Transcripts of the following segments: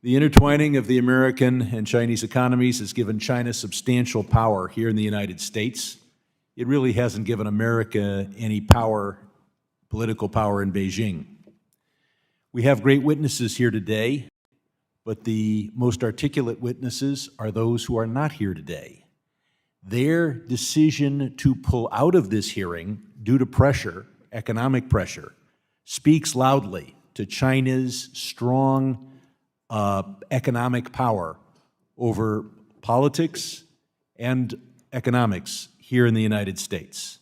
The intertwining of the American and Chinese economies has given China substantial power here in the United States. It really hasn't given America any power, political power in Beijing. We have great witnesses here today, but the most articulate witnesses are those who are not here today. Their decision to pull out of this hearing due to pressure, economic pressure, speaks loudly to China's strong economic power over politics and economics here in the United States.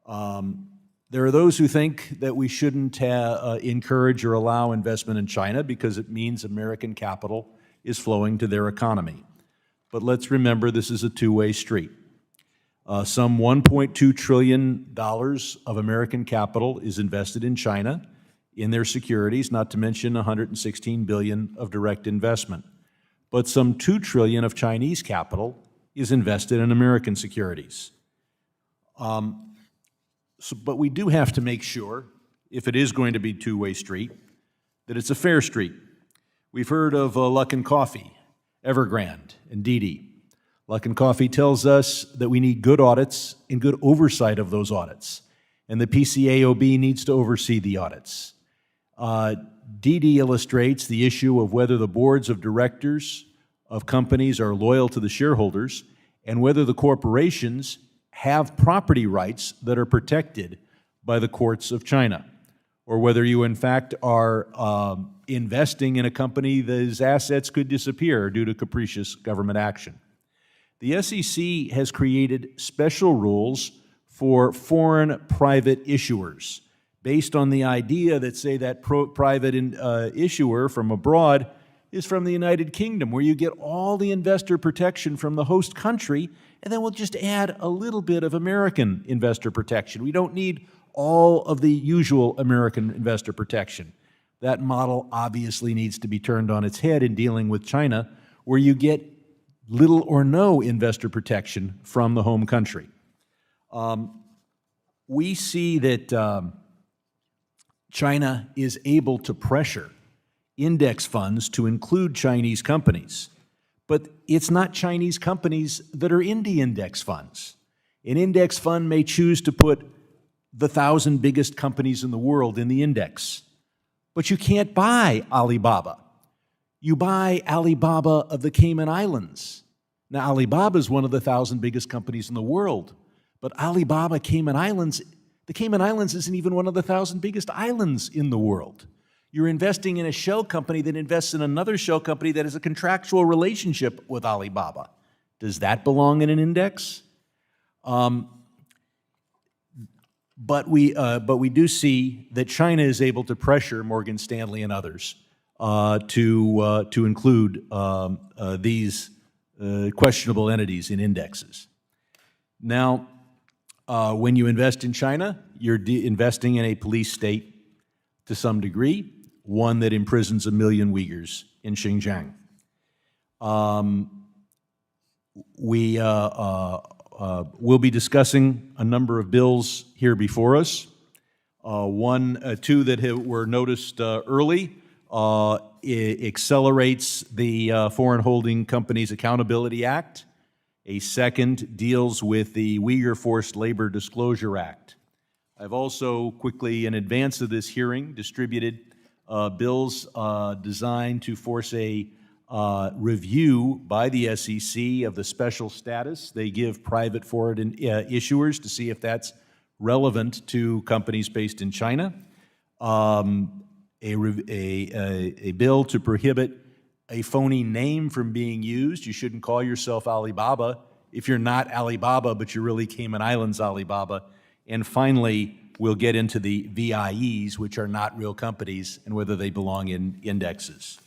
There are those who think that we shouldn't encourage or allow investment in China because it means American capital is flowing to their economy. But let's remember this is a two-way street. Some $1.2 trillion of American capital is invested in China in their securities, not to mention $116 billion of direct investment. But some $2 trillion of Chinese capital is invested in American securities. But we do have to make sure, if it is going to be a two-way street, that it's a fair street. We've heard of Luckin Coffee, Evergrande, and Didi. Luckin Coffee tells us that we need good audits and good oversight of those audits, and the PCAOB needs to oversee the audits. Didi illustrates the issue of whether the boards of directors of companies are loyal to the shareholders and whether the corporations have property rights that are protected by the courts of China, or whether you in fact are investing in a company whose assets could disappear due to capricious government action. The SEC has created special rules for foreign private issuers based on the idea that, say, that private issuer from abroad is from the United Kingdom, where you get all the investor protection from the host country, and then we'll just add a little bit of American investor protection. We don't need all of the usual American investor protection. That model obviously needs to be turned on its head in dealing with China, where you get little or no investor protection from the home country. We see that China is able to pressure index funds to include Chinese companies, but it's not Chinese companies that are in the index funds. An index fund may choose to put the 1,000 biggest companies in the world in the index, but you can't buy Alibaba. You buy Alibaba of the Cayman Islands. Now, Alibaba is one of the 1,000 biggest companies in the world, but Alibaba Cayman Islands, the Cayman Islands isn't even one of the 1,000 biggest islands in the world. You're investing in a shell company that invests in another shell company that has a contractual relationship with Alibaba. Does that belong in an index? But we do see that China is able to pressure Morgan Stanley and others to include these questionable entities in indexes. Now, when you invest in China, you're investing in a police state to some degree, one that imprisons 1 million Uyghurs in Xinjiang. We will be discussing a number of bills here before us. Two that were noticed early. It accelerates the Foreign Holding Companies Accountability Act. A second deals with the Uyghur Forced Labor Disclosure Act. I've also quickly, in advance of this hearing, distributed bills designed to force a review by the SEC of the special status they give private foreign issuers to see if that's relevant to companies based in China. A bill to prohibit a phony name from being used. You shouldn't call yourself Alibaba if you're not Alibaba, but you're really Cayman Islands Alibaba. And finally, we'll get into the VIEs, which are not real companies, and whether they belong in indexes.